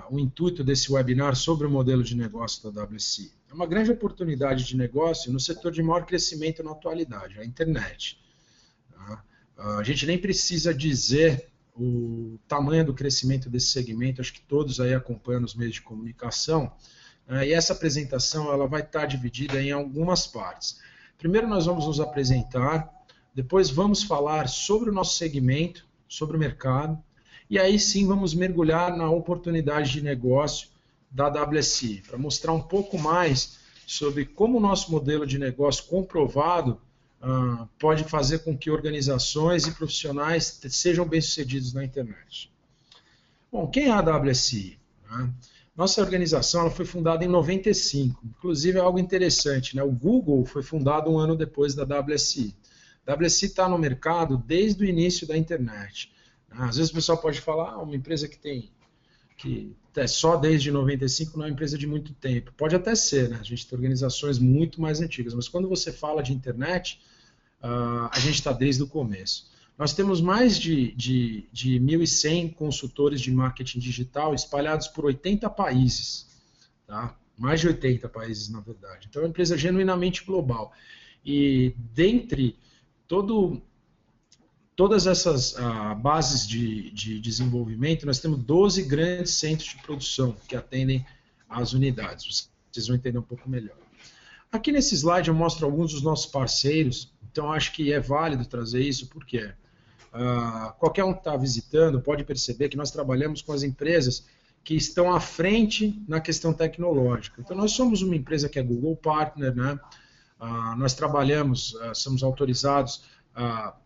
o intuito desse webinar sobre o modelo de negócio da WSI? É uma grande oportunidade de negócio no setor de maior crescimento na atualidade, a internet. Tá? A gente nem precisa dizer o tamanho do crescimento desse segmento, acho que todos aí acompanham nos meios de comunicação, e essa apresentação ela vai estar dividida em algumas partes. Primeiro nós vamos nos apresentar, depois vamos falar sobre o nosso segmento, sobre o mercado, e aí sim vamos mergulhar na oportunidade de negócio da WSI, para mostrar um pouco mais sobre como o nosso modelo de negócio comprovado pode fazer com que organizações e profissionais sejam bem-sucedidos na internet. Bom, quem é a WSI? Nossa organização ela foi fundada em 95, inclusive é algo interessante, né? O Google foi fundado um ano depois da WSI. A WSI está no mercado desde o início da internet. Às vezes o pessoal pode falar, uma empresa que é só desde 95 não é uma empresa de muito tempo. Pode até ser, né? A gente tem organizações muito mais antigas, mas quando você fala de internet, a gente está desde o começo. Nós temos mais de 1.100 consultores de marketing digital espalhados por 80 países. Tá? Mais de 80 países, na verdade. Então é uma empresa genuinamente global. E dentre todas essas bases de desenvolvimento, nós temos 12 grandes centros de produção que atendem às unidades. Vocês vão entender um pouco melhor. Aqui nesse slide eu mostro alguns dos nossos parceiros, então acho que é válido trazer isso, porque qualquer um que está visitando pode perceber que nós trabalhamos com as empresas que estão à frente na questão tecnológica. Então nós somos uma empresa que é Google Partner, né? Nós trabalhamos, somos autorizados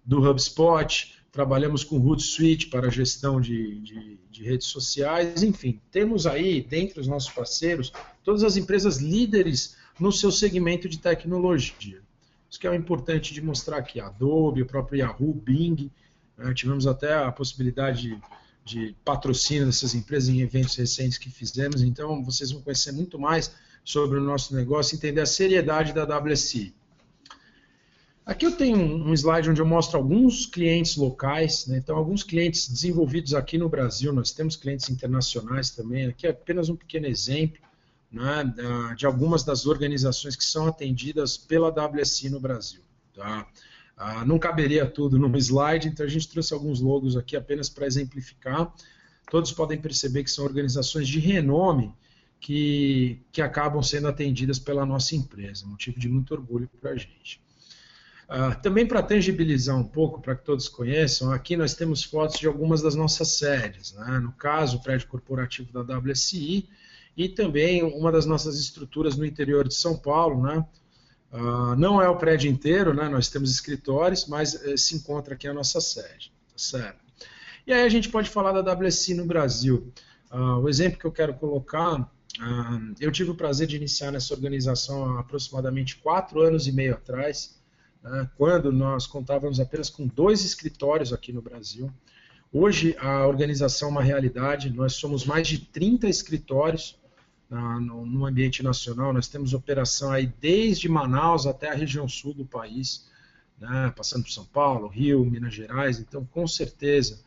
do HubSpot, trabalhamos com Hootsuite para a gestão de redes sociais, enfim, temos aí, dentre os nossos parceiros, todas as empresas líderes no seu segmento de tecnologia. Isso que é importante de mostrar aqui, Adobe, o próprio Yahoo, Bing, tivemos até a possibilidade de patrocínio dessas empresas em eventos recentes que fizemos, então vocês vão conhecer muito mais sobre o nosso negócio, entender a seriedade da WSI. Aqui eu tenho um slide onde eu mostro alguns clientes locais, né? Então alguns clientes desenvolvidos aqui no Brasil, nós temos clientes internacionais também, aqui é apenas um pequeno exemplo, né, de algumas das organizações que são atendidas pela WSI no Brasil. Tá? Não caberia tudo num slide, então a gente trouxe alguns logos aqui apenas para exemplificar. Todos podem perceber que são organizações de renome que acabam sendo atendidas pela nossa empresa, motivo de muito orgulho para a gente. Também para tangibilizar um pouco, para que todos conheçam, aqui nós temos fotos de algumas das nossas sedes, né? No caso, o prédio corporativo da WSI e também uma das nossas estruturas no interior de São Paulo, né? Não é o prédio inteiro, né? Nós temos escritórios, mas se encontra aqui a nossa sede, tá certo? E aí a gente pode falar da WSI no Brasil. O exemplo que eu quero colocar, eu tive o prazer de iniciar nessa organização há aproximadamente 4 anos e meio atrás, quando nós contávamos apenas com 2 escritórios aqui no Brasil. Hoje a organização é uma realidade, nós somos mais de 30 escritórios no ambiente nacional, nós temos operação aí desde Manaus até a região sul do país, né, passando por São Paulo, Rio, Minas Gerais, então com certeza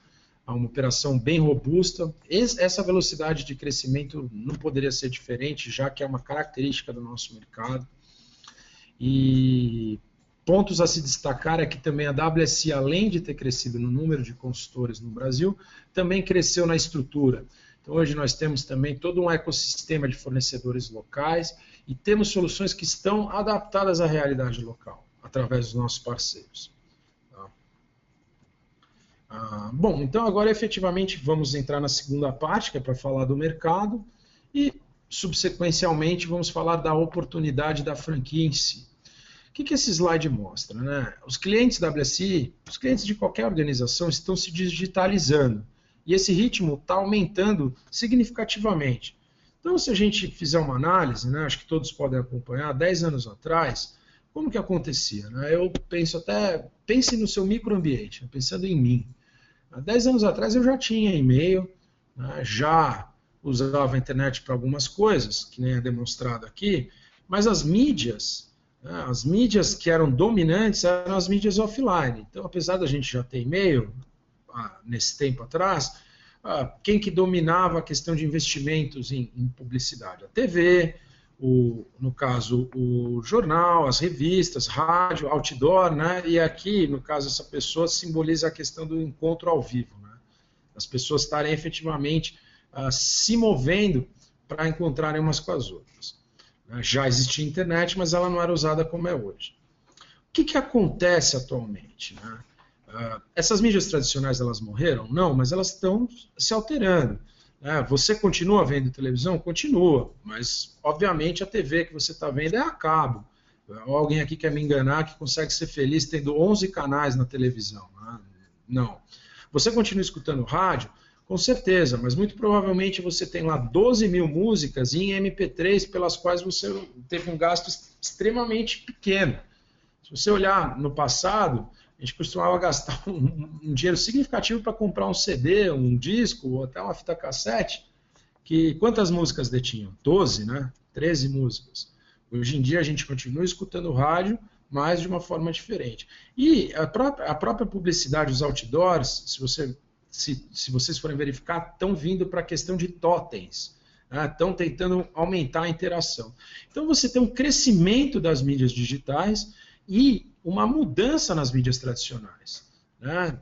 é uma operação bem robusta. Essa velocidade de crescimento não poderia ser diferente, já que é uma característica do nosso mercado. E pontos a se destacar é que também a WSI, além de ter crescido no número de consultores no Brasil, também cresceu na estrutura. Então hoje nós temos também todo um ecossistema de fornecedores locais e temos soluções que estão adaptadas à realidade local, através dos nossos parceiros. Bom, então agora efetivamente vamos entrar na segunda parte, que é para falar do mercado, e subsequencialmente vamos falar da oportunidade da franquia em si. O que esse slide mostra, né? Os clientes WSI, os clientes de qualquer organização estão se digitalizando e esse ritmo está aumentando significativamente. Então, se a gente fizer uma análise, né, acho que todos podem acompanhar, 10 anos atrás, como que acontecia? Né? Eu penso pense no seu microambiente, pensando em mim. Há 10 anos atrás eu já tinha e-mail, né, já usava a internet para algumas coisas, que nem é demonstrado aqui, mas as mídias que eram dominantes eram as mídias offline. Então, apesar da gente já ter e-mail nesse tempo atrás, quem que dominava a questão de investimentos em publicidade? A TV, no caso, o jornal, as revistas, rádio, outdoor, né? E aqui, no caso, essa pessoa simboliza a questão do encontro ao vivo, né? As pessoas estarem efetivamente se movendo para encontrarem umas com as outras. Já existia internet, mas ela não era usada como é hoje. O que acontece atualmente, né? Essas mídias tradicionais, elas morreram? Não, mas elas estão se alterando. Você continua vendo televisão? Continua, mas obviamente a TV que você está vendo é a cabo. Alguém aqui quer me enganar que consegue ser feliz tendo 11 canais na televisão? Né? Não. Você continua escutando rádio? Com certeza, mas muito provavelmente você tem lá 12 mil músicas em MP3 pelas quais você teve um gasto extremamente pequeno. Se você olhar no passado, a gente costumava gastar um dinheiro significativo para comprar um CD, um disco, ou até uma fita cassete, que quantas músicas detinham? 12, né? 13 músicas. Hoje em dia a gente continua escutando rádio, mas de uma forma diferente. E a própria publicidade, os outdoors, se vocês forem verificar, estão vindo para a questão de totens. Estão tentando aumentar a interação. Então você tem um crescimento das mídias digitais e uma mudança nas mídias tradicionais. Né?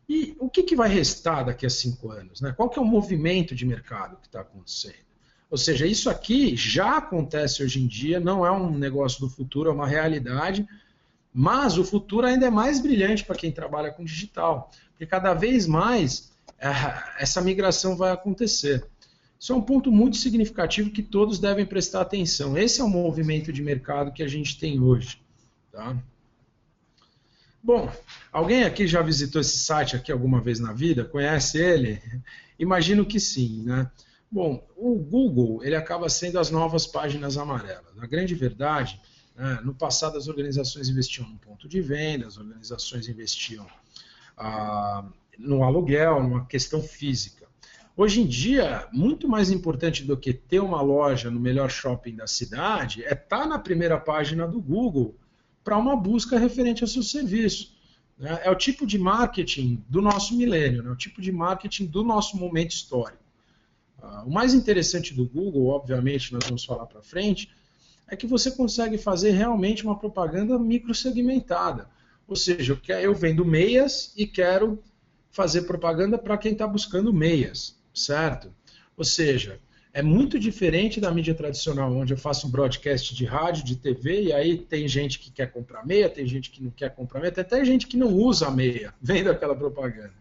E o que vai restar daqui a 5 anos? Né? Qual que é o movimento de mercado que está acontecendo? Ou seja, isso aqui já acontece hoje em dia, não é um negócio do futuro, é uma realidade, mas o futuro ainda é mais brilhante para quem trabalha com digital, porque cada vez mais essa migração vai acontecer. Isso é um ponto muito significativo que todos devem prestar atenção. Esse é o movimento de mercado que a gente tem hoje. Tá? Bom, alguém aqui já visitou esse site aqui alguma vez na vida? Conhece ele? Imagino que sim, né? Bom, o Google, ele acaba sendo as novas páginas amarelas. Na grande verdade, né, no passado as organizações investiam no ponto de venda, as organizações investiam no aluguel, numa questão física. Hoje em dia, muito mais importante do que ter uma loja no melhor shopping da cidade é estar na primeira página do Google para uma busca referente ao seu serviço. É o tipo de marketing do nosso milênio, né? O tipo de marketing do nosso momento histórico. O mais interessante do Google, obviamente, nós vamos falar para frente, é que você consegue fazer realmente uma propaganda microsegmentada. Ou seja, eu vendo meias e quero fazer propaganda para quem está buscando meias, certo? Ou seja, é muito diferente da mídia tradicional, onde eu faço um broadcast de rádio, de TV, e aí tem gente que quer comprar meia, tem gente que não quer comprar meia, tem até gente que não usa a meia, vendo aquela propaganda.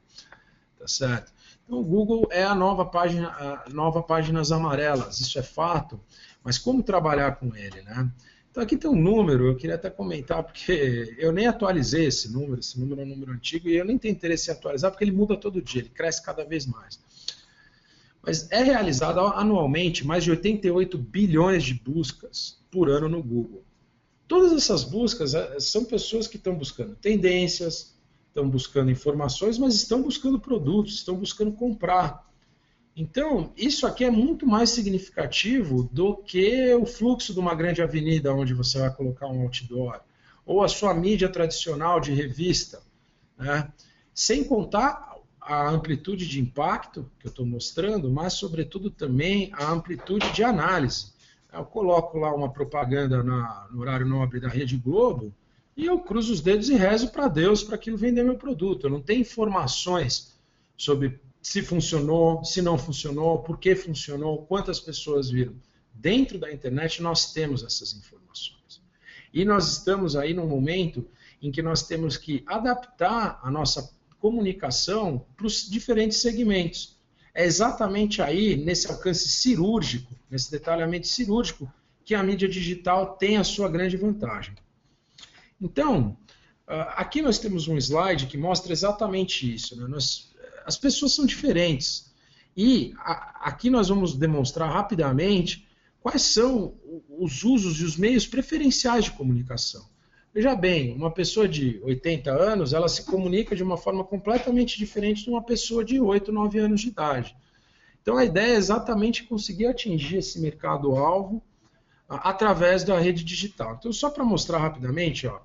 Tá certo? Então o Google é a nova páginas amarelas, isso é fato, mas como trabalhar com ele, né? Então aqui tem um número, eu queria até comentar, porque eu nem atualizei esse número é um número antigo, e eu nem tenho interesse em atualizar, porque ele muda todo dia, ele cresce cada vez mais. Mas é realizado anualmente mais de 88 bilhões de buscas por ano no Google. Todas essas buscas são pessoas que estão buscando tendências, estão buscando informações, mas estão buscando produtos, estão buscando comprar. Então, isso aqui é muito mais significativo do que o fluxo de uma grande avenida onde você vai colocar um outdoor, ou a sua mídia tradicional de revista, né? Sem contar a amplitude de impacto que eu estou mostrando, mas, sobretudo, também a amplitude de análise. Eu coloco lá uma propaganda no horário nobre da Rede Globo e eu cruzo os dedos e rezo para Deus para aquilo vender meu produto. Eu não tenho informações sobre se funcionou, se não funcionou, por que funcionou, quantas pessoas viram. Dentro da internet nós temos essas informações. E nós estamos aí num momento em que nós temos que adaptar a nossa comunicação para os diferentes segmentos. É exatamente aí, nesse alcance cirúrgico, nesse detalhamento cirúrgico, que a mídia digital tem a sua grande vantagem. Então, aqui nós temos um slide que mostra exatamente isso, né? As pessoas são diferentes. E aqui nós vamos demonstrar rapidamente quais são os usos e os meios preferenciais de comunicação. Veja bem, uma pessoa de 80 anos, ela se comunica de uma forma completamente diferente de uma pessoa de 8, 9 anos de idade. Então a ideia é exatamente conseguir atingir esse mercado-alvo através da rede digital. Então só para mostrar rapidamente, ó,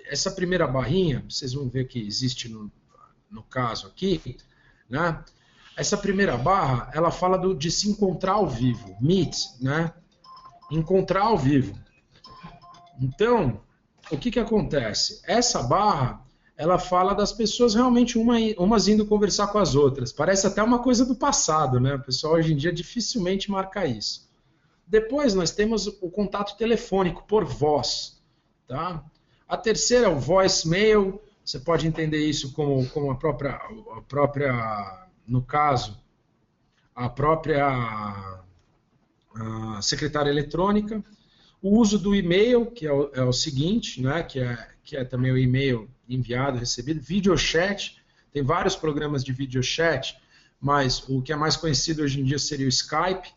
essa primeira barrinha, vocês vão ver que existe no caso aqui, né? Essa primeira barra, ela fala de se encontrar ao vivo, meet, né? Encontrar ao vivo. Então, o que acontece? Essa barra, ela fala das pessoas realmente umas indo conversar com as outras. Parece até uma coisa do passado, né? O pessoal hoje em dia dificilmente marca isso. Depois nós temos o contato telefônico por voz, tá? A terceira é o voicemail. Você pode entender isso como a própria, no caso, a própria secretária eletrônica. O uso do e-mail, que é o seguinte, né, que é também o e-mail enviado, recebido. Videochat, tem vários programas de videochat, mas o que é mais conhecido hoje em dia seria o Skype,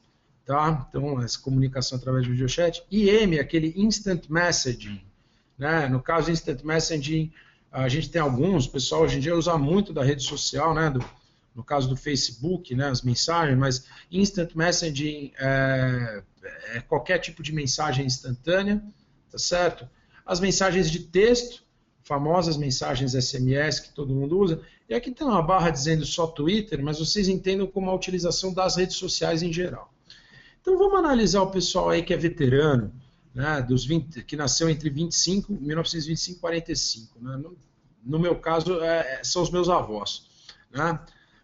tá? Então, essa comunicação através de videochat. IM, aquele Instant Messaging, né? No caso, Instant Messaging, a gente tem alguns, o pessoal hoje em dia usa muito da rede social, né? No caso do Facebook, né, as mensagens, mas Instant Messaging é qualquer tipo de mensagem instantânea, tá certo? As mensagens de texto, famosas mensagens SMS que todo mundo usa, e aqui tem uma barra dizendo só Twitter, mas vocês entendam como a utilização das redes sociais em geral. Então vamos analisar o pessoal aí que é veterano, né, que nasceu entre 1925 e 45. Né? No meu caso, são os meus avós. Né?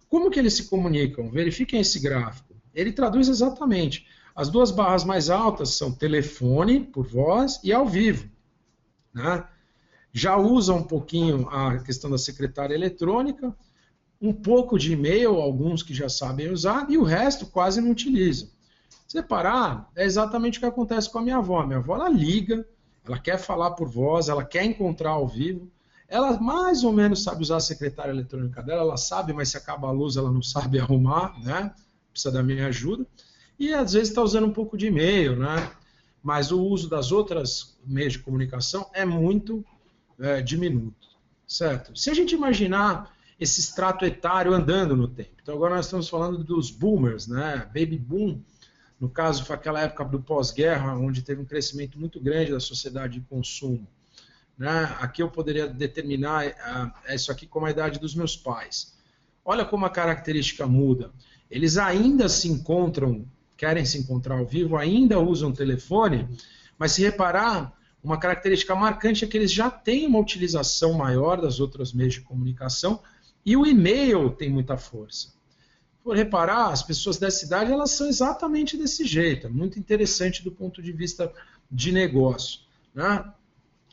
Como que eles se comunicam? Verifiquem esse gráfico. Ele traduz exatamente. As duas barras mais altas são telefone, por voz, e ao vivo. Né? Já usa um pouquinho a questão da secretária eletrônica, um pouco de e-mail, alguns que já sabem usar, e o resto quase não utilizam. Se reparar, é exatamente o que acontece com a minha avó. A minha avó, ela liga, ela quer falar por voz, ela quer encontrar ao vivo, ela mais ou menos sabe usar a secretária eletrônica dela, ela sabe, mas se acaba a luz ela não sabe arrumar, né? Precisa da minha ajuda. E às vezes está usando um pouco de e-mail, né? Mas o uso das outras meios de comunicação é muito diminuto, certo? Se a gente imaginar esse extrato etário andando no tempo, então agora nós estamos falando dos boomers, né? Baby boom, no caso foi aquela época do pós-guerra, onde teve um crescimento muito grande da sociedade de consumo. Né? Aqui eu poderia determinar isso aqui como a idade dos meus pais. Olha como a característica muda. Eles ainda se encontram, querem se encontrar ao vivo, ainda usam telefone, mas se reparar, uma característica marcante é que eles já têm uma utilização maior das outras meios de comunicação e o e-mail tem muita força. Por reparar, as pessoas dessa idade elas são exatamente desse jeito. É muito interessante do ponto de vista de negócio. Né?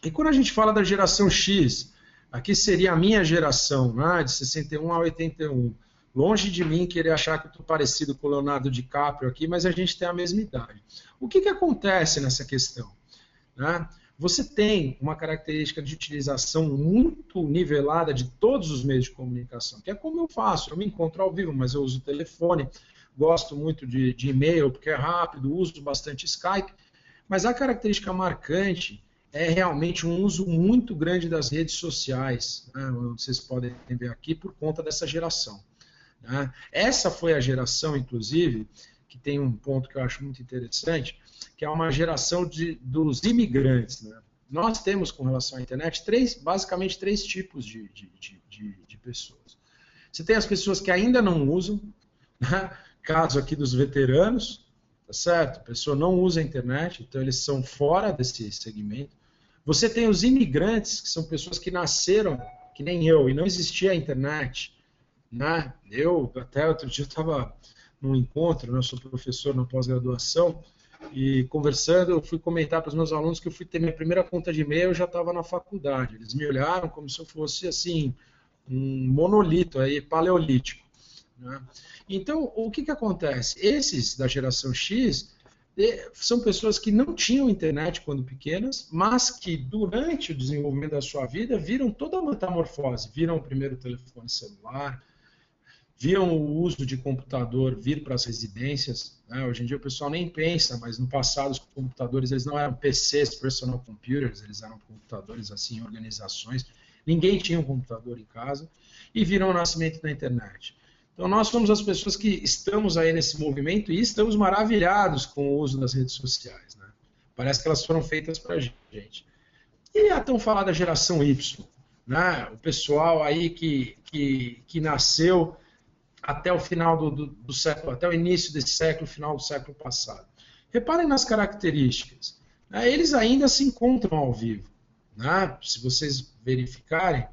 E quando a gente fala da geração X, aqui seria a minha geração, né, de 61 a 81. Longe de mim querer achar que eu estou parecido com o Leonardo DiCaprio aqui, mas a gente tem a mesma idade. O que acontece nessa questão? Né? Você tem uma característica de utilização muito nivelada de todos os meios de comunicação, que é como eu faço. Eu me encontro ao vivo, mas eu uso o telefone, gosto muito de e-mail, porque é rápido, uso bastante Skype, mas a característica marcante é realmente um uso muito grande das redes sociais, né, vocês podem ver aqui, por conta dessa geração. Né? Essa foi a geração, inclusive, que tem um ponto que eu acho muito interessante, que é uma geração dos imigrantes. Né? Nós temos, com relação à internet, basicamente três tipos de pessoas. Você tem as pessoas que ainda não usam, né? Caso aqui dos veteranos, tá certo? A pessoa não usa a internet, então eles são fora desse segmento. Você tem os imigrantes, que são pessoas que nasceram, que nem eu, e não existia a internet. Né? Eu, até outro dia, estava num encontro, né? Eu sou professor na pós-graduação, e conversando, eu fui comentar para os meus alunos que eu fui ter minha primeira conta de e-mail, eu já estava na faculdade. Eles me olharam como se eu fosse, assim, um monolito, aí, paleolítico. Né? Então, o que acontece? Esses da geração X são pessoas que não tinham internet quando pequenas, mas que durante o desenvolvimento da sua vida viram toda a metamorfose, viram o primeiro telefone celular, viram o uso de computador vir para as residências. Né? Hoje em dia o pessoal nem pensa, mas no passado os computadores eles não eram PCs, personal computers, eles eram computadores assim, organizações. Ninguém tinha um computador em casa e viram o nascimento da internet. Então nós somos as pessoas que estamos aí nesse movimento e estamos maravilhados com o uso das redes sociais. Né? Parece que elas foram feitas para a gente. E a tão falada geração Y, né? O pessoal aí que nasceu até o final do século, até o início desse século, final do século passado. Reparem nas características. Né? Eles ainda se encontram ao vivo. Né? Se vocês verificarem,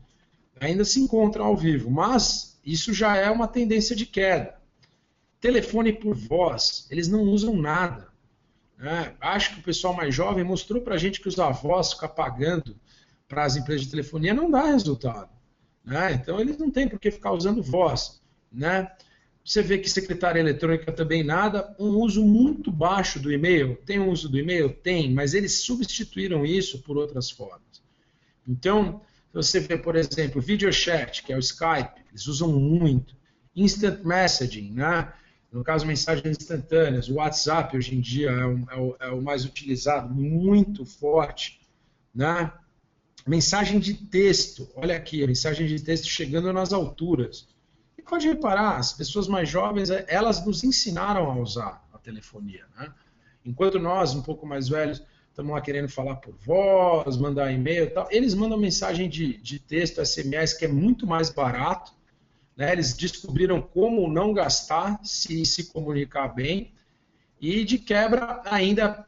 ainda se encontram ao vivo, mas isso já é uma tendência de queda. Telefone por voz, eles não usam nada. Né? Acho que o pessoal mais jovem mostrou para a gente que os avós ficar pagando para as empresas de telefonia não dá resultado. Né? Então eles não têm por que ficar usando voz. Né? Você vê que secretária eletrônica também nada, um uso muito baixo do e-mail. Tem um uso do e-mail? Tem, mas eles substituíram isso por outras formas. Então, você vê, por exemplo, video chat, que é o Skype, eles usam muito. Instant messaging, né? No caso, mensagens instantâneas. O WhatsApp, hoje em dia, é o mais utilizado, muito forte. Né? Mensagem de texto, olha aqui, a mensagem de texto chegando nas alturas. E pode reparar, as pessoas mais jovens, elas nos ensinaram a usar a telefonia. Né? Enquanto nós, um pouco mais velhos, estamos lá querendo falar por voz, mandar e-mail e tal, eles mandam mensagem de texto, SMS, que é muito mais barato. Né? Eles descobriram como não gastar, se comunicar bem, e de quebra ainda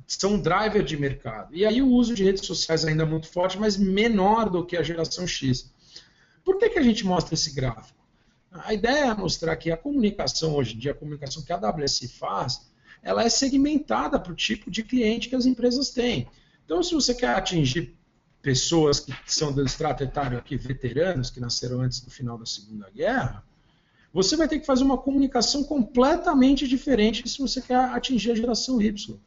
são driver de mercado. E aí o uso de redes sociais ainda é muito forte, mas menor do que a geração X. Por que a gente mostra esse gráfico? A ideia é mostrar que a comunicação hoje em dia, a comunicação que a AWS faz, ela é segmentada para o tipo de cliente que as empresas têm. Então, se você quer atingir pessoas que são do extrato etário aqui, veteranos, que nasceram antes do final da Segunda Guerra, você vai ter que fazer uma comunicação completamente diferente se você quer atingir a geração Y.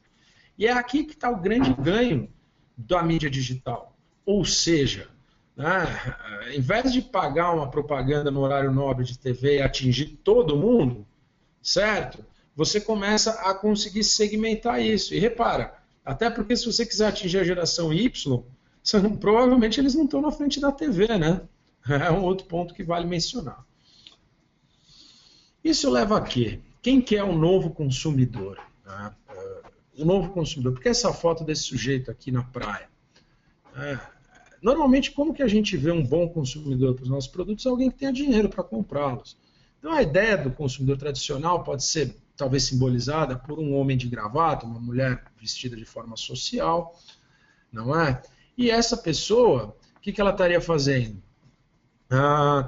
E é aqui que está o grande ganho da mídia digital. Ou seja, né, em vez de pagar uma propaganda no horário nobre de TV e atingir todo mundo, certo? Você começa a conseguir segmentar isso. E repara, até porque se você quiser atingir a geração Y, provavelmente eles não estão na frente da TV, né? É um outro ponto que vale mencionar. Isso leva a quê? Quem que é o novo consumidor? Né? O novo consumidor. Por que essa foto desse sujeito aqui na praia? Normalmente, como que a gente vê um bom consumidor para os nossos produtos? Alguém que tenha dinheiro para comprá-los. Então, a ideia do consumidor tradicional pode ser, talvez, simbolizada por um homem de gravata, uma mulher vestida de forma social, não é? E essa pessoa, o que ela estaria fazendo?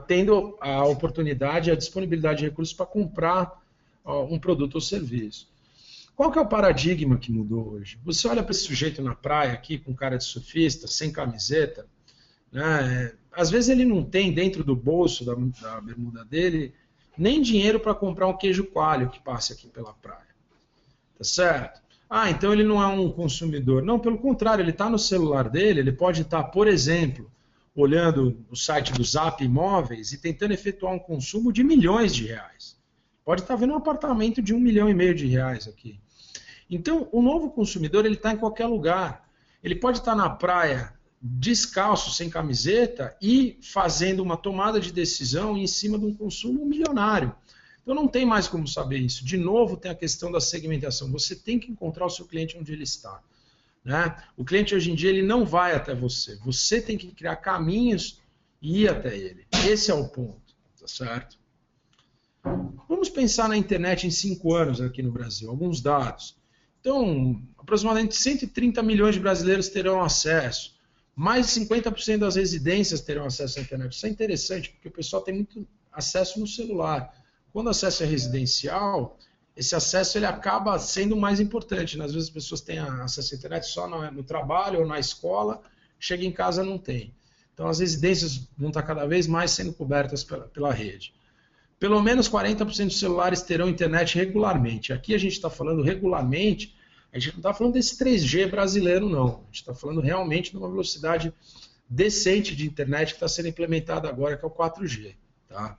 Tendo a oportunidade, a disponibilidade de recursos para comprar um produto ou serviço. Qual que é o paradigma que mudou hoje? Você olha para esse sujeito na praia aqui, com cara de surfista, sem camiseta, né? Às vezes ele não tem dentro do bolso da bermuda dele nem dinheiro para comprar um queijo coalho que passe aqui pela praia. Tá certo? Então ele não é um consumidor. Não, pelo contrário, ele está no celular dele, ele pode estar, por exemplo, olhando o site do Zap Imóveis e tentando efetuar um consumo de milhões de reais. Pode estar vendo um apartamento de 1,5 milhão de reais aqui. Então, o novo consumidor ele está em qualquer lugar. Ele pode estar na praia descalço, sem camiseta e fazendo uma tomada de decisão em cima de um consumo milionário. Então não tem mais como saber isso. De novo, tem a questão da segmentação. Você tem que encontrar o seu cliente onde ele está. Né? O cliente hoje em dia ele não vai até você. Você tem que criar caminhos e ir até ele. Esse é o ponto. Tá certo? Vamos pensar na internet em 5 anos aqui no Brasil. Alguns dados. Então, aproximadamente 130 milhões de brasileiros terão acesso. Mais de 50% das residências terão acesso à internet. Isso é interessante, porque o pessoal tem muito acesso no celular. Quando o acesso é residencial, esse acesso ele acaba sendo mais importante. Às vezes as pessoas têm acesso à internet só no trabalho ou na escola, chega em casa não tem. Então as residências vão estar cada vez mais sendo cobertas pela rede. Pelo menos 40% dos celulares terão internet regularmente. Aqui a gente está falando regularmente, a gente não está falando desse 3G brasileiro, não. A gente está falando realmente de uma velocidade decente de internet que está sendo implementada agora, que é o 4G. Tá?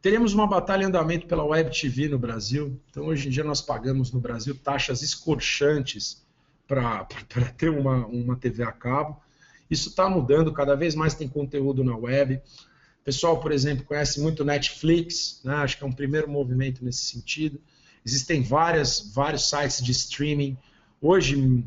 Teremos uma batalha em andamento pela Web TV no Brasil. Então, hoje em dia, nós pagamos no Brasil taxas escorchantes para ter uma TV a cabo. Isso está mudando, cada vez mais tem conteúdo na web. O pessoal, por exemplo, conhece muito Netflix, né? Acho que é um primeiro movimento nesse sentido. Existem vários sites de streaming. Hoje,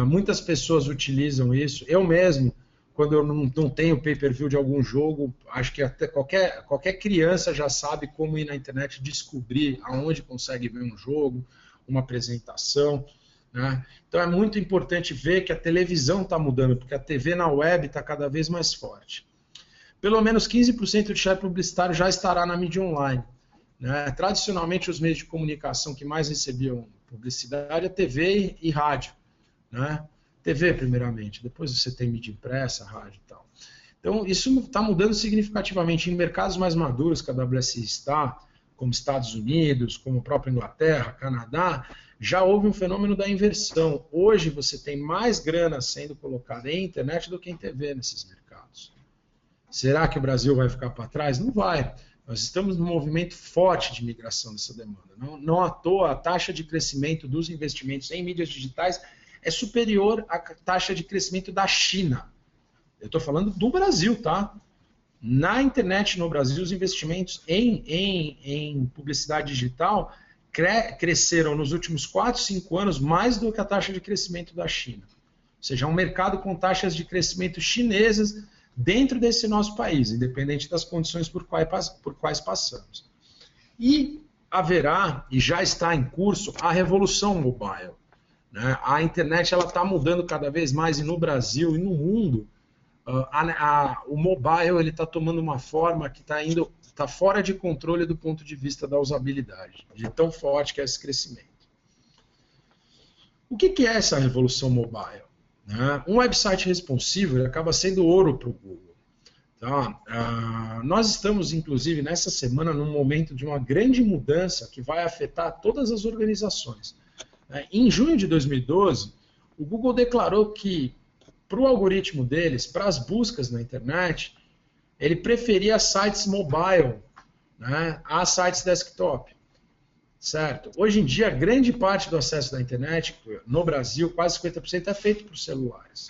muitas pessoas utilizam isso. Eu mesmo quando eu não tenho pay-per-view de algum jogo, acho que até qualquer criança já sabe como ir na internet descobrir aonde consegue ver um jogo, uma apresentação, né? Então é muito importante ver que a televisão está mudando, porque a TV na web está cada vez mais forte. Pelo menos 15% de share publicitário já estará na mídia online, né? Tradicionalmente, os meios de comunicação que mais recebiam publicidade é TV e rádio, né? TV, primeiramente, depois você tem mídia impressa, rádio e tal. Então, isso está mudando significativamente. Em mercados mais maduros que a WSI está, como Estados Unidos, como a própria Inglaterra, Canadá, já houve um fenômeno da inversão. Hoje, você tem mais grana sendo colocada em internet do que em TV nesses mercados. Será que o Brasil vai ficar para trás? Não vai. Nós estamos num movimento forte de migração dessa demanda. Não à toa, a taxa de crescimento dos investimentos em mídias digitais é superior à taxa de crescimento da China. Eu estou falando do Brasil, tá? Na internet no Brasil, os investimentos em publicidade digital cresceram nos últimos 4, 5 anos mais do que a taxa de crescimento da China. Ou seja, é um mercado com taxas de crescimento chinesas dentro desse nosso país, independente das condições por quais passamos. E haverá, e já está em curso, a revolução mobile. A internet está mudando cada vez mais, e no Brasil e no mundo, o mobile está tomando uma forma que está fora de controle do ponto de vista da usabilidade, de tão forte que é esse crescimento. O que é essa revolução mobile? Um website responsivo acaba sendo ouro para o Google. Tá? Nós estamos, inclusive, nessa semana, num momento de uma grande mudança que vai afetar todas as organizações. Em junho de 2012, o Google declarou que, para o algoritmo deles, para as buscas na internet, ele preferia sites mobile, né, a sites desktop. Certo? Hoje em dia, grande parte do acesso da internet, no Brasil, quase 50%, é feito por celulares.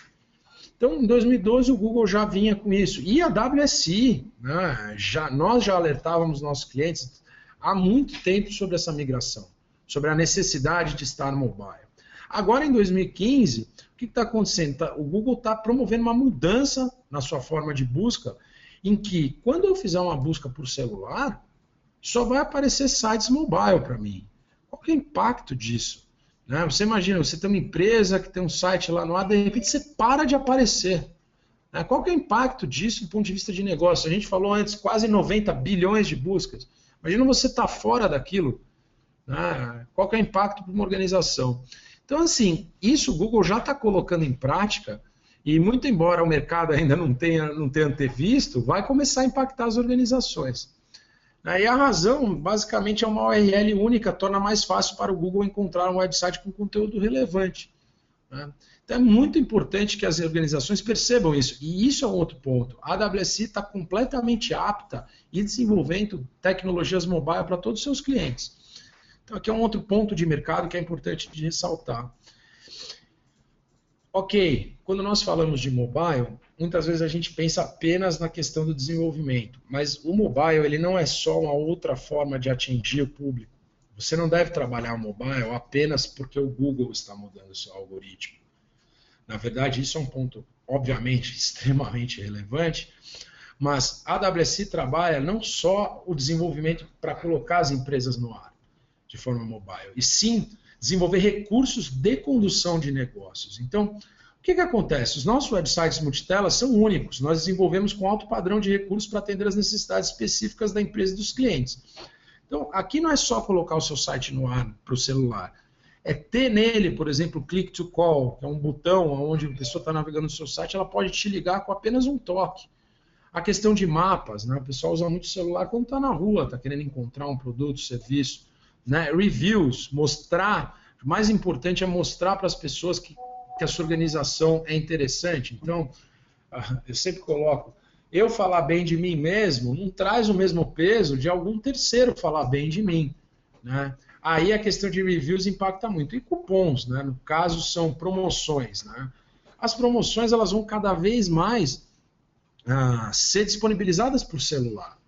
Então, em 2012, o Google já vinha com isso. E a WSI, né, nós já alertávamos nossos clientes há muito tempo sobre essa migração, sobre a necessidade de estar mobile. Agora, em 2015, o que está acontecendo? O Google está promovendo uma mudança na sua forma de busca, em que, quando eu fizer uma busca por celular, só vai aparecer sites mobile para mim. Qual que é o impacto disso? Né? Você imagina, você tem uma empresa que tem um site lá no ar, de repente você para de aparecer. Né? Qual que é o impacto disso do ponto de vista de negócio? A gente falou antes, quase 90 bilhões de buscas. Imagina você estar fora daquilo. Né? Qual que é o impacto para uma organização? Então, assim, isso o Google já está colocando em prática, e muito embora o mercado ainda não tenha antevisto, vai começar a impactar as organizações. E a razão, basicamente, é uma URL única, torna mais fácil para o Google encontrar um website com conteúdo relevante. Né? Então é muito importante que as organizações percebam isso. E isso é um outro ponto. A AWS está completamente apta e desenvolvendo tecnologias mobile para todos os seus clientes. Então aqui é um outro ponto de mercado que é importante de ressaltar. Ok, quando nós falamos de mobile, muitas vezes a gente pensa apenas na questão do desenvolvimento, mas o mobile ele não é só uma outra forma de atingir o público. Você não deve trabalhar o mobile apenas porque o Google está mudando o seu algoritmo. Na verdade, isso é um ponto, obviamente, extremamente relevante, mas a AWS trabalha não só o desenvolvimento para colocar as empresas no ar, de forma mobile, e sim desenvolver recursos de condução de negócios. Então, o que acontece? Os nossos websites multitelas são únicos. Nós desenvolvemos com alto padrão de recursos para atender as necessidades específicas da empresa e dos clientes. Então, aqui não é só colocar o seu site no ar para o celular. É ter nele, por exemplo, o Click to Call, que é um botão onde a pessoa está navegando no seu site, ela pode te ligar com apenas um toque. A questão de mapas, né? O pessoal usa muito o celular quando está na rua, está querendo encontrar um produto, serviço. Né? Reviews, mostrar, o mais importante é mostrar para as pessoas que a sua organização é interessante. Então, eu sempre coloco, eu falar bem de mim mesmo não traz o mesmo peso de algum terceiro falar bem de mim. Né? Aí a questão de reviews impacta muito. E cupons, né? No caso, são promoções. Né? As promoções elas vão cada vez mais ser disponibilizadas por celular.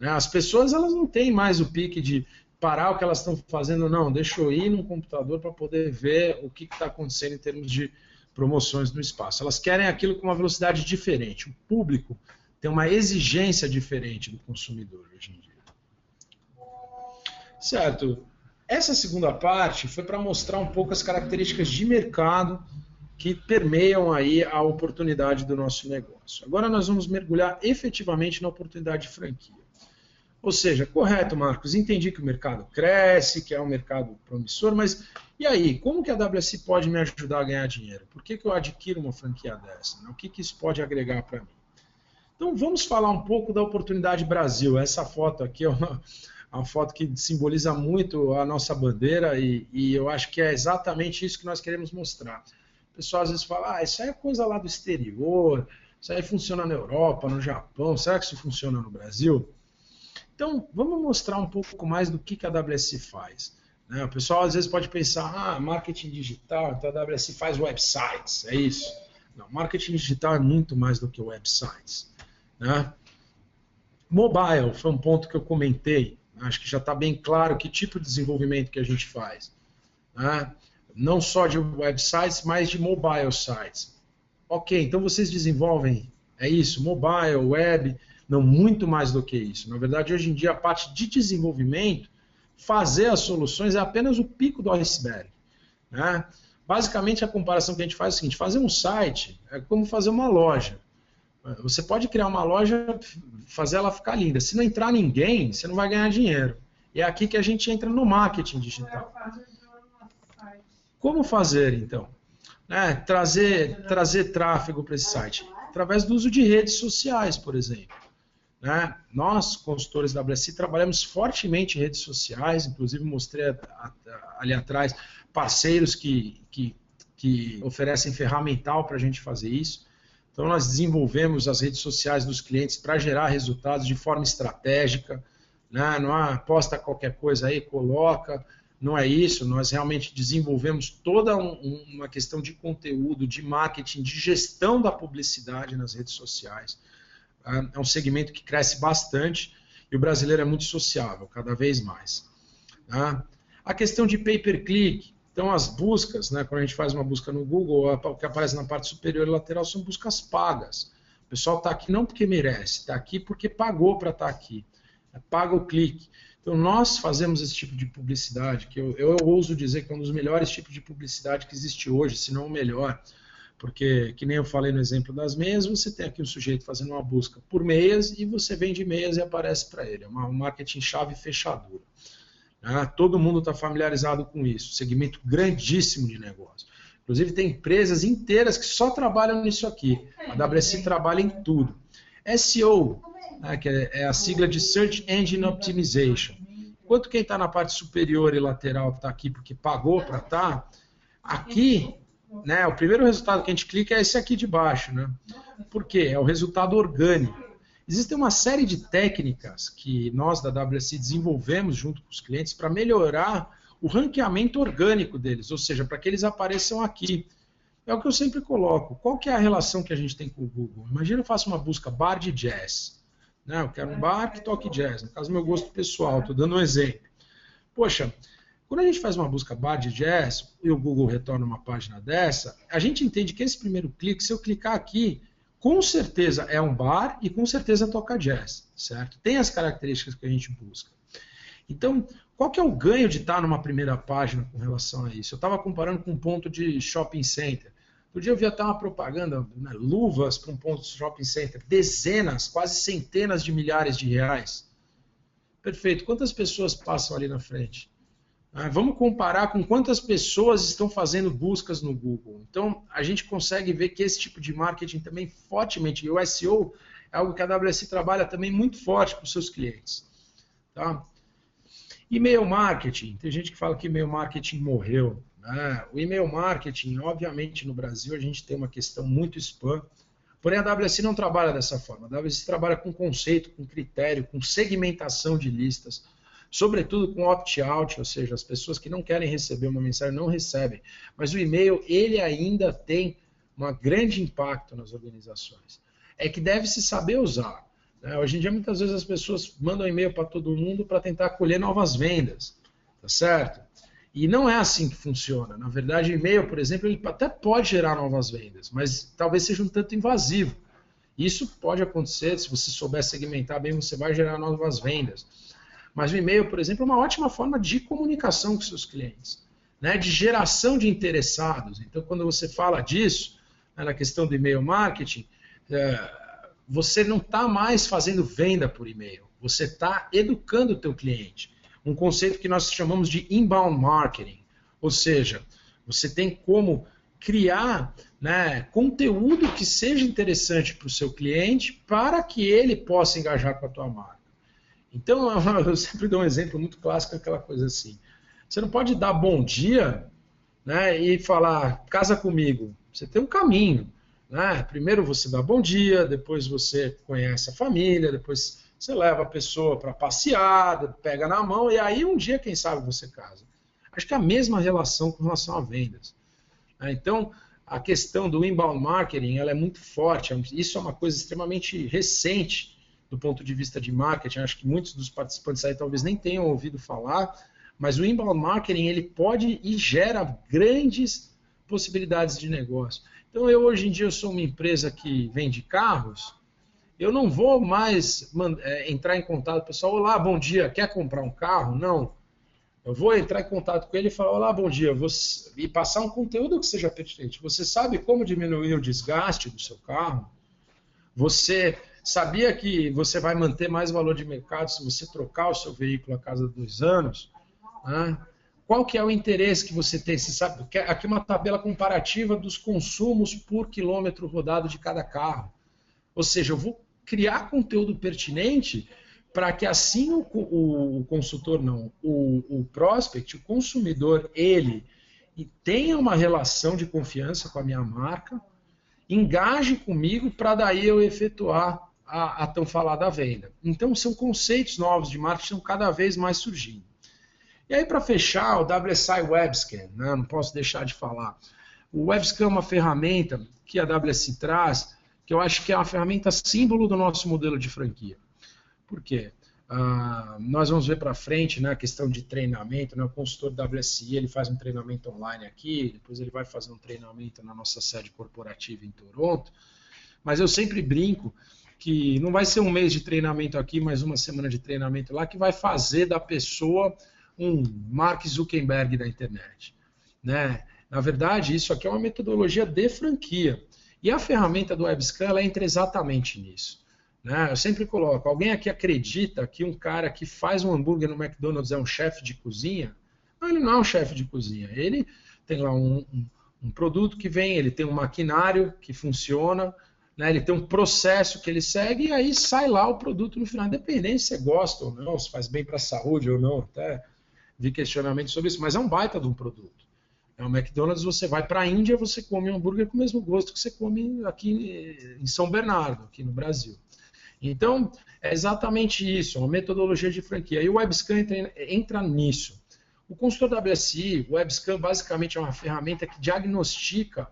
Né? As pessoas elas não têm mais o pique de parar o que elas estão fazendo, não, deixa eu ir no computador para poder ver o que está acontecendo em termos promoções no espaço. Elas querem aquilo com uma velocidade diferente. O público tem uma exigência diferente do consumidor hoje em dia. Certo. Essa segunda parte foi para mostrar um pouco as características de mercado que permeiam aí a oportunidade do nosso negócio. Agora nós vamos mergulhar efetivamente na oportunidade de franquia. Ou seja, correto, Marcos, entendi que o mercado cresce, que é um mercado promissor, mas e aí, como que a WSI pode me ajudar a ganhar dinheiro? Por que eu adquiro uma franquia dessa? O que isso pode agregar para mim? Então vamos falar um pouco da oportunidade Brasil. Essa foto aqui é uma foto que simboliza muito a nossa bandeira e eu acho que é exatamente isso que nós queremos mostrar. O pessoal às vezes fala, isso aí é coisa lá do exterior, isso aí funciona na Europa, no Japão, será que isso funciona no Brasil? Então, vamos mostrar um pouco mais do que a WSI faz. O pessoal às vezes pode pensar, marketing digital, então a WSI faz websites, é isso? Não, marketing digital é muito mais do que websites. Mobile foi um ponto que eu comentei, acho que já está bem claro que tipo de desenvolvimento que a gente faz. Não só de websites, mas de mobile sites. Ok, então vocês desenvolvem, é isso, mobile, web, não muito mais do que isso. Na verdade, hoje em dia, a parte de desenvolvimento, fazer as soluções é apenas o pico do iceberg. Basicamente, a comparação que a gente faz é o seguinte, fazer um site é como fazer uma loja. Você pode criar uma loja, fazer ela ficar linda. Se não entrar ninguém, você não vai ganhar dinheiro. E é aqui que a gente entra no marketing digital. Como fazer, então? Trazer tráfego para esse site? Através do uso de redes sociais, por exemplo. Nós, consultores da WSI, trabalhamos fortemente em redes sociais, inclusive mostrei ali atrás parceiros que oferecem ferramental para a gente fazer isso. Então, nós desenvolvemos as redes sociais dos clientes para gerar resultados de forma estratégica. Não posta qualquer coisa aí, coloca. Não é isso, nós realmente desenvolvemos toda uma questão de conteúdo, de marketing, de gestão da publicidade nas redes sociais. É um segmento que cresce bastante e o brasileiro é muito sociável, cada vez mais. A questão de pay-per-click, então as buscas, quando a gente faz uma busca no Google, o que aparece na parte superior e lateral são buscas pagas. O pessoal está aqui não porque merece, está aqui porque pagou para estar aqui. Paga o clique. Então nós fazemos esse tipo de publicidade, que eu ouso dizer que é um dos melhores tipos de publicidade que existe hoje, se não o melhor. Porque, que nem eu falei no exemplo das meias, você tem aqui um sujeito fazendo uma busca por meias e você vende meias e aparece para ele. É um marketing chave fechadura. Todo mundo está familiarizado com isso. Segmento grandíssimo de negócio. Inclusive tem empresas inteiras que só trabalham nisso aqui. A WSI trabalha em tudo. SEO, que é a sigla de Search Engine Optimization. Enquanto quem está na parte superior e lateral está aqui porque pagou para estar, aqui... o primeiro resultado que a gente clica é esse aqui de baixo. Por quê? É o resultado orgânico. Existem uma série de técnicas que nós da WSI desenvolvemos junto com os clientes para melhorar o ranqueamento orgânico deles, ou seja, para que eles apareçam aqui. É o que eu sempre coloco. Qual que é a relação que a gente tem com o Google? Imagina eu faço uma busca bar de jazz. Eu quero um bar que toque jazz, no caso do meu gosto pessoal, estou dando um exemplo. Poxa, quando a gente faz uma busca bar de jazz e o Google retorna uma página dessa, a gente entende que esse primeiro clique, se eu clicar aqui, com certeza é um bar e com certeza toca jazz, certo? Tem as características que a gente busca. Então, qual que é o ganho de estar numa primeira página com relação a isso? Eu estava comparando com um ponto de shopping center. Outro dia eu vi até uma propaganda, luvas para um ponto de shopping center, dezenas, quase centenas de milhares de reais. Perfeito. Quantas pessoas passam ali na frente? Vamos comparar com quantas pessoas estão fazendo buscas no Google. Então, a gente consegue ver que esse tipo de marketing também fortemente, e o SEO é algo que a WSI trabalha também muito forte com os seus clientes. Tá? E-mail marketing, tem gente que fala que e-mail marketing morreu. O e-mail marketing, obviamente, no Brasil, a gente tem uma questão muito spam, porém a WSI não trabalha dessa forma. A WSI trabalha com conceito, com critério, com segmentação de listas, sobretudo com opt-out, ou seja, as pessoas que não querem receber uma mensagem não recebem. Mas o e-mail, ele ainda tem um grande impacto nas organizações. É que deve-se saber usar. Hoje em dia, muitas vezes, as pessoas mandam e-mail para todo mundo para tentar colher novas vendas. Tá certo? E não é assim que funciona. Na verdade, o e-mail, por exemplo, ele até pode gerar novas vendas, mas talvez seja um tanto invasivo. Isso pode acontecer, se você souber segmentar bem, você vai gerar novas vendas. Mas o e-mail, por exemplo, é uma ótima forma de comunicação com seus clientes, né? De geração de interessados. Então, quando você fala disso, né, na questão do e-mail marketing, você não está mais fazendo venda por e-mail, você está educando o teu cliente. Um conceito que nós chamamos de inbound marketing, ou seja, você tem como criar, né, conteúdo que seja interessante para o seu cliente para que ele possa engajar com a tua marca. Então, eu sempre dou um exemplo muito clássico, aquela coisa assim. Você não pode dar bom dia, né, e falar, casa comigo. Você tem um caminho. Né? Primeiro você dá bom dia, depois você conhece a família, depois você leva a pessoa para passear, pega na mão, e aí um dia, quem sabe, você casa. Acho que é a mesma relação com relação a vendas. Então, a questão do inbound marketing ela é muito forte. Isso é uma coisa extremamente recente do ponto de vista de marketing. Acho que muitos dos participantes aí talvez nem tenham ouvido falar, mas o inbound marketing ele pode e gera grandes possibilidades de negócio. Então, hoje em dia, eu sou uma empresa que vende carros, eu não vou mais entrar em contato com o pessoal, olá, bom dia, quer comprar um carro? Não. Eu vou entrar em contato com ele e falar, olá, bom dia, e passar um conteúdo que seja pertinente. Você sabe como diminuir o desgaste do seu carro? Você sabia que você vai manter mais valor de mercado se você trocar o seu veículo a cada 2 anos? Qual que é o interesse que você tem? Você sabe, aqui uma tabela comparativa dos consumos por quilômetro rodado de cada carro. Ou seja, eu vou criar conteúdo pertinente para que assim o consultor, não, o prospect, o consumidor, ele tenha uma relação de confiança com a minha marca, engaje comigo para daí eu efetuar a tão falada venda. Então, são conceitos novos de marketing que estão cada vez mais surgindo. E aí, para fechar, o WSI WebScan, né? Não posso deixar de falar. O WebScan é uma ferramenta que a WSI traz, que eu acho que é uma ferramenta símbolo do nosso modelo de franquia. Por quê? Nós vamos ver para frente, né, a questão de treinamento, né, o consultor WSI ele faz um treinamento online aqui, depois ele vai fazer um treinamento na nossa sede corporativa em Toronto, mas eu sempre brinco que não vai ser um mês de treinamento aqui, mais uma semana de treinamento lá, que vai fazer da pessoa um Mark Zuckerberg da internet. Né? Na verdade, isso aqui é uma metodologia de franquia. E a ferramenta do WebScan ela entra exatamente nisso. Né? Eu sempre coloco, alguém aqui acredita que um cara que faz um hambúrguer no McDonald's é um chefe de cozinha? Não, ele não é um chefe de cozinha. Ele tem lá um produto que vem, ele tem um maquinário que funciona, né? Ele tem um processo que ele segue e aí sai lá o produto no final. Independente se você gosta ou não, se faz bem para a saúde ou não, até vi questionamento sobre isso, mas é um baita de um produto. O McDonald's, você vai para a Índia, você come um hambúrguer com o mesmo gosto que você come aqui em São Bernardo, aqui no Brasil. Então, é exatamente isso, uma metodologia de franquia. E o WebScan entra nisso. O consultor WSI, o WebScan basicamente é uma ferramenta que diagnostica,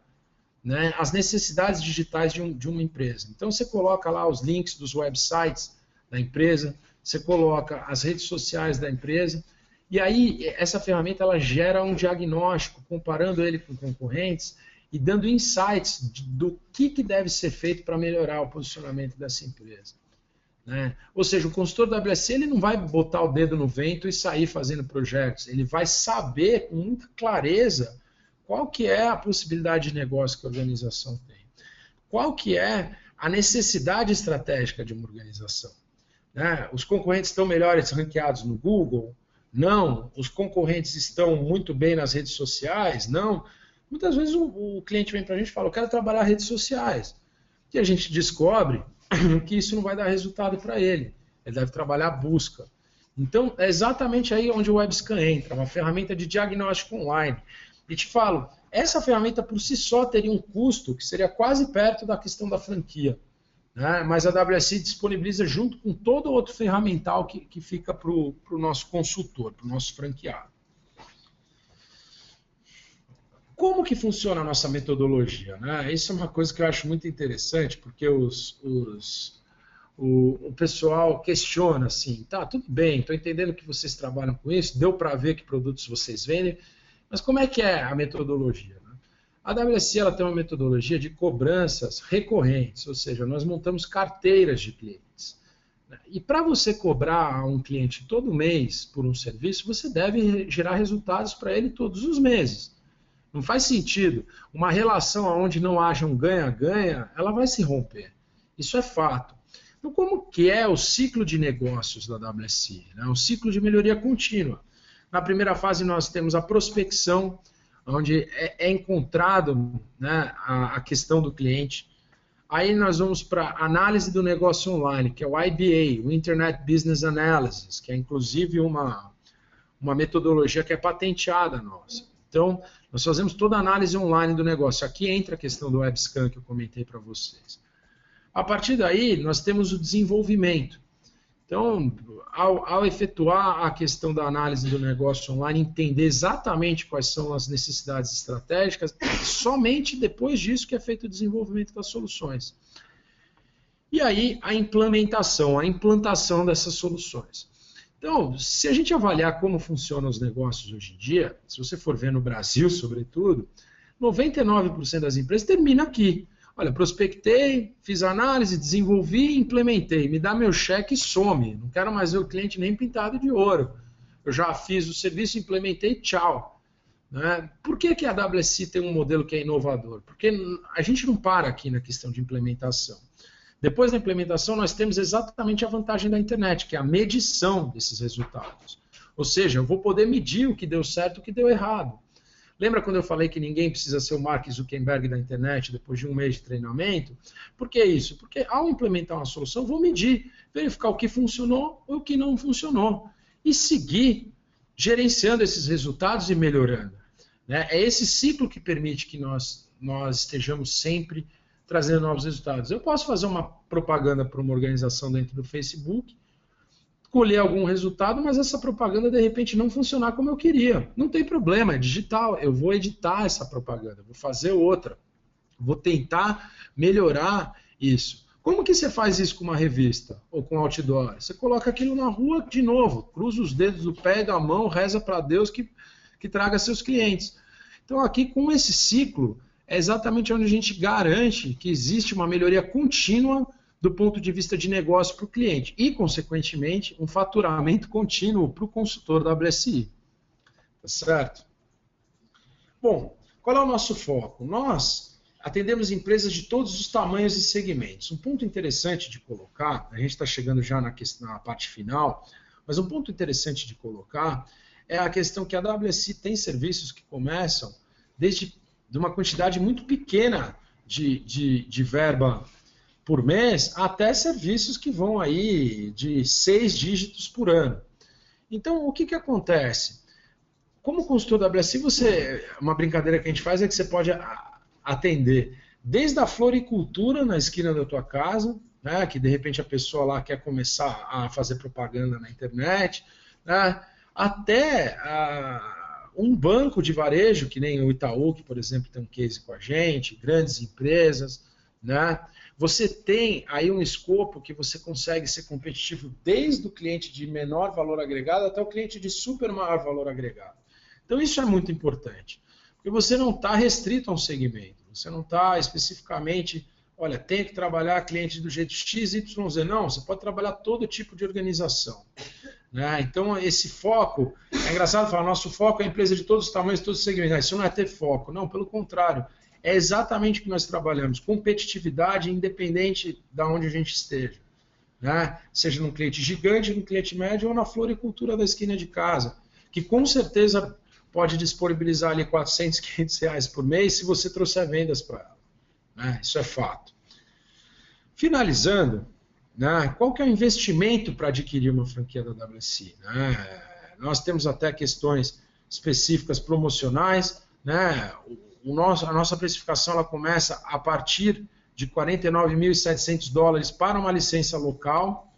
né, as necessidades digitais de uma empresa. Então, você coloca lá os links dos websites da empresa, você coloca as redes sociais da empresa, e aí essa ferramenta ela gera um diagnóstico, comparando ele com concorrentes e dando insights do que deve ser feito para melhorar o posicionamento dessa empresa. Né? Ou seja, o consultor WSI ele não vai botar o dedo no vento e sair fazendo projetos, ele vai saber com muita clareza qual que é a possibilidade de negócio que a organização tem, qual que é a necessidade estratégica de uma organização. Né? Os concorrentes estão melhores ranqueados no Google? Não. Os concorrentes estão muito bem nas redes sociais? Não. Muitas vezes o cliente vem para a gente e fala, eu quero trabalhar redes sociais. E a gente descobre que isso não vai dar resultado para ele. Ele deve trabalhar a busca. Então, é exatamente aí onde o WebScan entra, uma ferramenta de diagnóstico online. E te falo, essa ferramenta por si só teria um custo que seria quase perto da questão da franquia. Né? Mas a WSI disponibiliza junto com todo outro ferramental que fica para o nosso consultor, para o nosso franqueado. Como que funciona a nossa metodologia? Né? Isso é uma coisa que eu acho muito interessante, porque os o pessoal questiona assim, tá, tudo bem, estou entendendo que vocês trabalham com isso, deu para ver que produtos vocês vendem, mas como é que é a metodologia? Né? A WSI ela tem uma metodologia de cobranças recorrentes, ou seja, nós montamos carteiras de clientes. E para você cobrar a um cliente todo mês por um serviço, você deve gerar resultados para ele todos os meses. Não faz sentido. Uma relação onde não haja um ganha-ganha, ela vai se romper. Isso é fato. Então, como que é o ciclo de negócios da WSI? Né? Um ciclo de melhoria contínua. Na primeira fase, nós temos a prospecção, onde é encontrado, né, a questão do cliente. Aí nós vamos para a análise do negócio online, que é o IBA, o Internet Business Analysis, que é inclusive uma metodologia que é patenteada nossa. Então, nós fazemos toda a análise online do negócio. Aqui entra a questão do WebScan que eu comentei para vocês. A partir daí, nós temos o desenvolvimento. Então, ao efetuar a questão da análise do negócio online, entender exatamente quais são as necessidades estratégicas, somente depois disso que é feito o desenvolvimento das soluções. E aí, a implantação dessas soluções. Então, se a gente avaliar como funcionam os negócios hoje em dia, se você for ver no Brasil, sobretudo, 99% das empresas termina aqui. Olha, prospectei, fiz análise, desenvolvi, implementei. Me dá meu cheque e some. Não quero mais ver o cliente nem pintado de ouro. Eu já fiz o serviço, implementei, tchau. Né? Por que a WSI tem um modelo que é inovador? Porque a gente não para aqui na questão de implementação. Depois da implementação, nós temos exatamente a vantagem da internet, que é a medição desses resultados. Ou seja, eu vou poder medir o que deu certo e o que deu errado. Lembra quando eu falei que ninguém precisa ser o Mark Zuckerberg da internet depois de um mês de treinamento? Por que isso? Porque ao implementar uma solução, eu vou medir, verificar o que funcionou ou o que não funcionou. E seguir gerenciando esses resultados e melhorando. Né? É esse ciclo que permite que nós estejamos sempre trazendo novos resultados. Eu posso fazer uma propaganda para uma organização dentro do Facebook, colher algum resultado, mas essa propaganda de repente não funcionar como eu queria. Não tem problema, é digital. Eu vou editar essa propaganda, vou fazer outra, vou tentar melhorar isso. Como que você faz isso com uma revista ou com outdoor? Você coloca aquilo na rua de novo, cruza os dedos do pé e da mão, reza para Deus que traga seus clientes. Então aqui com esse ciclo é exatamente onde a gente garante que existe uma melhoria contínua do ponto de vista de negócio para o cliente e, consequentemente, um faturamento contínuo para o consultor da WSI. Tá certo? Bom, qual é o nosso foco? Nós atendemos empresas de todos os tamanhos e segmentos. Um ponto interessante de colocar, a gente está chegando já na parte final, mas um ponto interessante de colocar é a questão que a WSI tem serviços que começam desde uma quantidade muito pequena de verba por mês, até serviços que vão aí de 6 dígitos por ano. Então, o que acontece? Como consultor da WSI, uma brincadeira que a gente faz é que você pode atender desde a floricultura na esquina da tua casa, né, que de repente a pessoa lá quer começar a fazer propaganda na internet, né, até um banco de varejo, que nem o Itaú, que por exemplo tem um case com a gente, grandes empresas, né? Você tem aí um escopo que você consegue ser competitivo desde o cliente de menor valor agregado até o cliente de super maior valor agregado. Então isso é muito importante, porque você não está restrito a um segmento, você não está especificamente, olha, tem que trabalhar cliente do jeito X, Y, Z. Não, você pode trabalhar todo tipo de organização. Né? Então esse foco, é engraçado falar, nosso foco é a empresa de todos os tamanhos, todos os segmentos. Isso não é ter foco, não, pelo contrário. É exatamente o que nós trabalhamos, competitividade independente de onde a gente esteja. Né? Seja num cliente gigante, num cliente médio ou na floricultura da esquina de casa, que com certeza pode disponibilizar ali 400, 500 reais por mês se você trouxer vendas para ela. Né? Isso é fato. Finalizando, né, qual que é o investimento para adquirir uma franquia da WSI? Né? Nós temos até questões específicas promocionais, né? A nossa precificação ela começa a partir de $49.700 para uma licença local,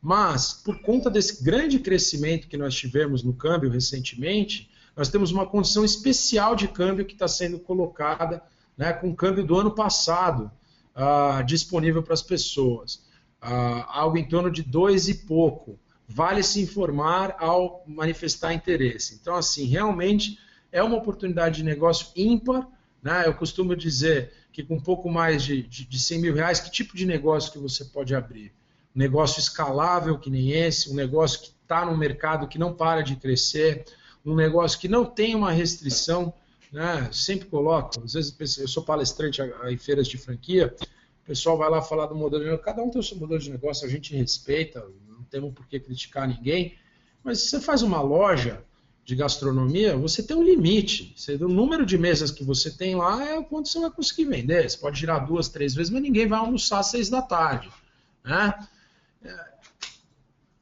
mas por conta desse grande crescimento que nós tivemos no câmbio recentemente, nós temos uma condição especial de câmbio que está sendo colocada, né, com o câmbio do ano passado disponível para as pessoas. algo em torno de 2 e pouco. Vale se informar ao manifestar interesse. Então, assim, realmente é uma oportunidade de negócio ímpar, né? Eu costumo dizer que com um pouco mais de 100 mil reais, que tipo de negócio que você pode abrir? Um negócio escalável que nem esse, um negócio que está no mercado que não para de crescer, um negócio que não tem uma restrição, né? Sempre coloco, às vezes eu sou palestrante em feiras de franquia, o pessoal vai lá falar do modelo de negócio, cada um tem o seu modelo de negócio, a gente respeita, não temos por que criticar ninguém, mas se você faz uma loja de gastronomia, você tem um limite. O número de mesas que você tem lá é o quanto você vai conseguir vender. Você pode girar 2, 3 vezes, mas ninguém vai almoçar às 6 da tarde. Né?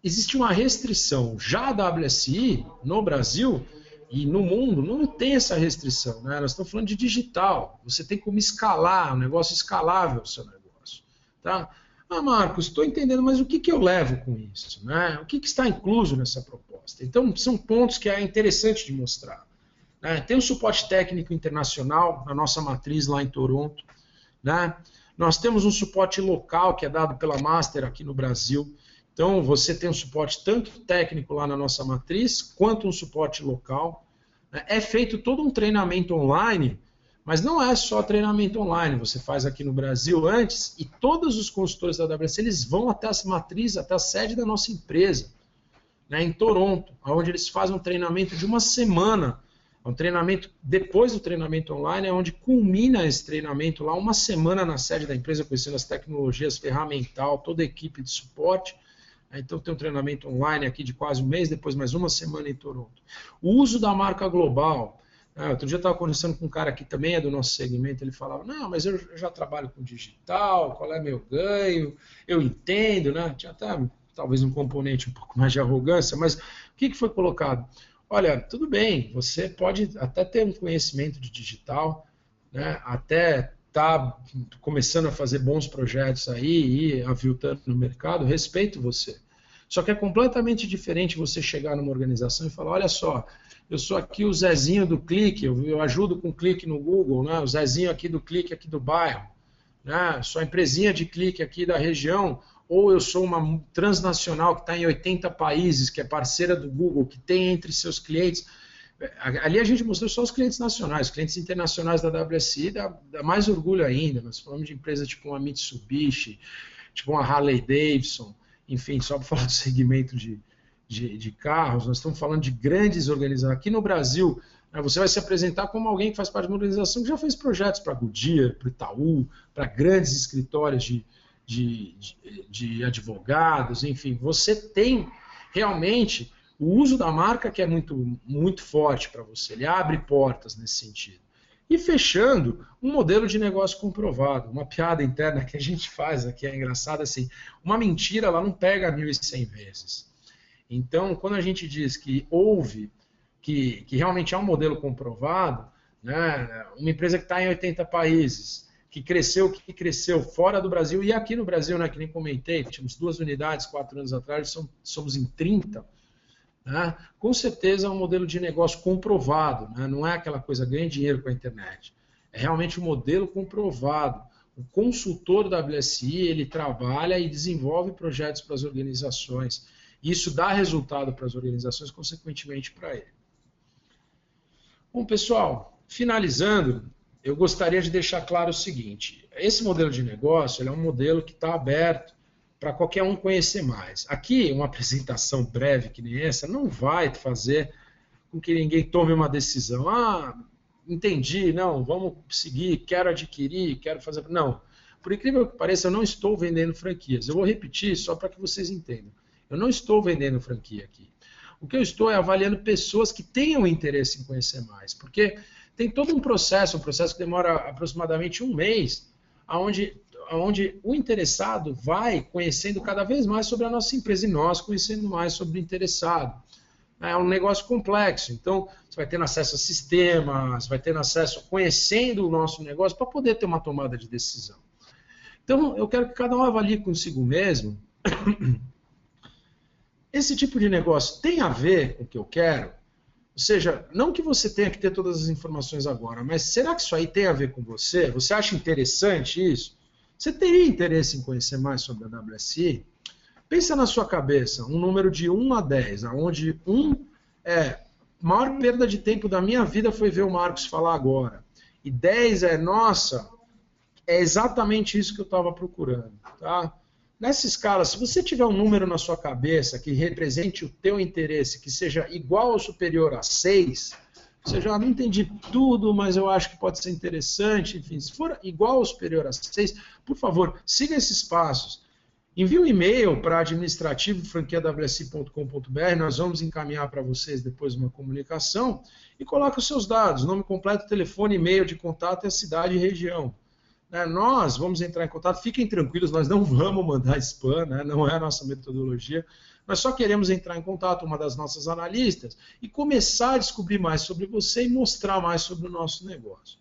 Existe uma restrição. Já a WSI, no Brasil e no mundo, não tem essa restrição. Né? Nós estamos falando de digital. Você tem como escalar, um negócio escalável o seu negócio. Tá? Ah, Marcos, estou entendendo, mas o que eu levo com isso? Né? O que está incluso nessa proposta? Então, são pontos que é interessante de mostrar. Né? Tem um suporte técnico internacional na nossa matriz lá em Toronto. Né? Nós temos um suporte local que é dado pela Master aqui no Brasil. Então, você tem um suporte tanto técnico lá na nossa matriz, quanto um suporte local. Né? É feito todo um treinamento online, mas não é só treinamento online, você faz aqui no Brasil antes, e todos os consultores da AWS, eles vão até a matriz, até a sede da nossa empresa, né, em Toronto, onde eles fazem um treinamento de uma semana, um treinamento, depois do treinamento online, é onde culmina esse treinamento lá, uma semana na sede da empresa, conhecendo as tecnologias, ferramental, toda a equipe de suporte. Então tem um treinamento online aqui de quase um mês, depois mais uma semana em Toronto. O uso da marca global. Outro dia eu estava conversando com um cara que também é do nosso segmento, ele falava, não, mas eu já trabalho com digital, qual é meu ganho, eu entendo, né? Tinha até talvez um componente um pouco mais de arrogância, mas o que foi colocado? Olha, tudo bem, você pode até ter um conhecimento de digital, né? Até tá começando a fazer bons projetos aí e aviltando no mercado, respeito você. Só que é completamente diferente você chegar numa organização e falar, olha só, eu sou aqui o Zezinho do clique, eu ajudo com clique no Google, né? O Zezinho aqui do clique aqui do bairro, né? Sou a empresinha de clique aqui da região, ou eu sou uma transnacional que está em 80 países, que é parceira do Google, que tem entre seus clientes. Ali a gente mostrou só os clientes nacionais, os clientes internacionais da WSI dá mais orgulho ainda. Nós falamos de empresas tipo uma Mitsubishi, tipo uma Harley Davidson, enfim, só para falar do segmento de carros, nós estamos falando de grandes organizações. Aqui no Brasil, você vai se apresentar como alguém que faz parte de uma organização que já fez projetos para a Goodyear, para o Itaú, para grandes escritórios de advogados, enfim. Você tem realmente o uso da marca que é muito, muito forte para você. Ele abre portas nesse sentido. E fechando, um modelo de negócio comprovado. Uma piada interna que a gente faz aqui é engraçada assim, uma mentira ela não pega 1.100 vezes. Então, quando a gente diz que houve, que realmente é um modelo comprovado, né, uma empresa que está em 80 países, que cresceu fora do Brasil e aqui no Brasil, né, que nem comentei, tínhamos 2 unidades 4 anos atrás, somos em 30, né, com certeza é um modelo de negócio comprovado, né, não é aquela coisa ganha dinheiro com a internet, é realmente um modelo comprovado. O consultor da WSI, ele trabalha e desenvolve projetos para as organizações. Isso dá resultado para as organizações, consequentemente para ele. Bom, pessoal, finalizando, eu gostaria de deixar claro o seguinte. Esse modelo de negócio ele é um modelo que está aberto para qualquer um conhecer mais. Aqui, uma apresentação breve que nem essa não vai fazer com que ninguém tome uma decisão. Ah, entendi, não, vamos seguir, quero adquirir, quero fazer... Não, por incrível que pareça, eu não estou vendendo franquias. Eu vou repetir só para que vocês entendam. Eu não estou vendendo franquia aqui. O que eu estou é avaliando pessoas que tenham interesse em conhecer mais, porque tem todo um processo que demora aproximadamente um mês, onde o interessado vai conhecendo cada vez mais sobre a nossa empresa e nós conhecendo mais sobre o interessado. É um negócio complexo, então você vai tendo acesso a sistemas, vai tendo acesso, conhecendo o nosso negócio para poder ter uma tomada de decisão. Então eu quero que cada um avalie consigo mesmo. Esse tipo de negócio tem a ver com o que eu quero? Ou seja, não que você tenha que ter todas as informações agora, mas será que isso aí tem a ver com você? Você acha interessante isso? Você teria interesse em conhecer mais sobre a WSI? Pensa na sua cabeça, um número de 1 a 10, onde 1 é maior perda de tempo da minha vida foi ver o Marcos falar agora. E 10 é, nossa, é exatamente isso que eu estava procurando. Tá? Nessa escala, se você tiver um número na sua cabeça que represente o teu interesse, que seja igual ou superior a 6, ou seja, não entendi tudo, mas eu acho que pode ser interessante, enfim, se for igual ou superior a 6, por favor, siga esses passos. Envie um e-mail para administrativo@franquiawsi.com.br, nós vamos encaminhar para vocês depois uma comunicação e coloque os seus dados, nome completo, telefone, e-mail de contato e a cidade e região. Nós vamos entrar em contato, fiquem tranquilos, nós não vamos mandar spam, né? Não é a nossa metodologia, nós só queremos entrar em contato com uma das nossas analistas e começar a descobrir mais sobre você e mostrar mais sobre o nosso negócio.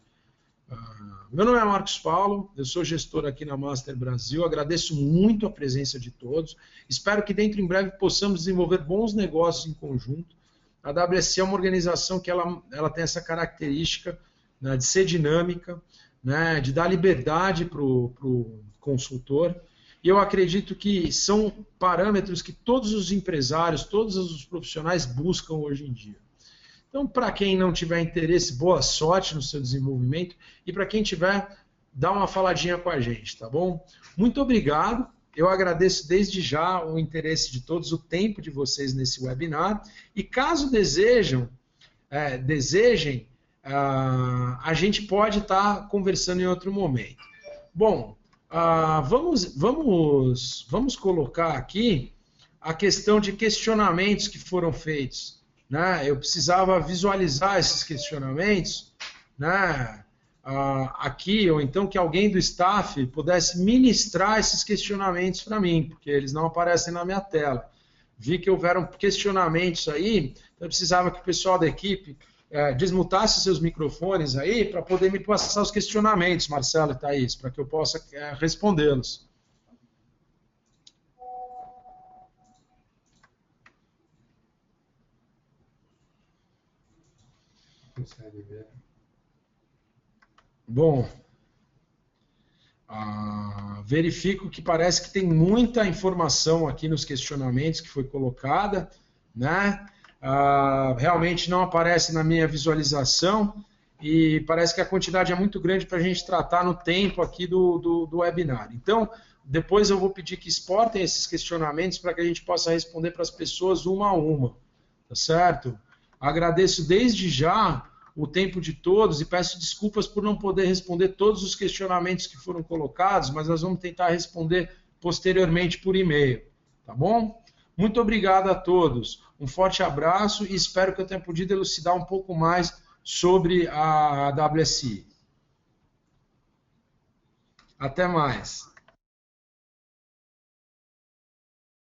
Meu nome é Marcos Paulo, eu sou gestor aqui na Master Brasil, agradeço muito a presença de todos, espero que dentro em breve possamos desenvolver bons negócios em conjunto. A WSI é uma organização que ela tem essa característica, né, de ser dinâmica, né, de dar liberdade para o consultor, e eu acredito que são parâmetros que todos os empresários, todos os profissionais buscam hoje em dia. Então, para quem não tiver interesse, boa sorte no seu desenvolvimento. E para quem tiver, dá uma faladinha com a gente, tá bom? Muito obrigado. Eu agradeço desde já o interesse de todos, o tempo de vocês nesse webinar. E caso desejem, a gente pode estar conversando em outro momento. Bom, vamos colocar aqui a questão de questionamentos que foram feitos. Né? Eu precisava visualizar esses questionamentos, né? Aqui, ou então que alguém do staff pudesse ministrar esses questionamentos para mim, porque eles não aparecem na minha tela. Vi que houveram questionamentos aí, então eu precisava que o pessoal da equipe desmutasse seus microfones aí para poder me passar os questionamentos, Marcelo e Thaís, para que eu possa respondê-los. Bom, verifico que parece que tem muita informação aqui nos questionamentos que foi colocada, né? Realmente não aparece na minha visualização e parece que a quantidade é muito grande para a gente tratar no tempo aqui do webinar. Então, depois eu vou pedir que exportem esses questionamentos para que a gente possa responder para as pessoas uma a uma, tá certo? Agradeço desde já o tempo de todos e peço desculpas por não poder responder todos os questionamentos que foram colocados, mas nós vamos tentar responder posteriormente por e-mail, tá bom? Muito obrigado a todos, um forte abraço e espero que eu tenha podido elucidar um pouco mais sobre a WSI. Até mais.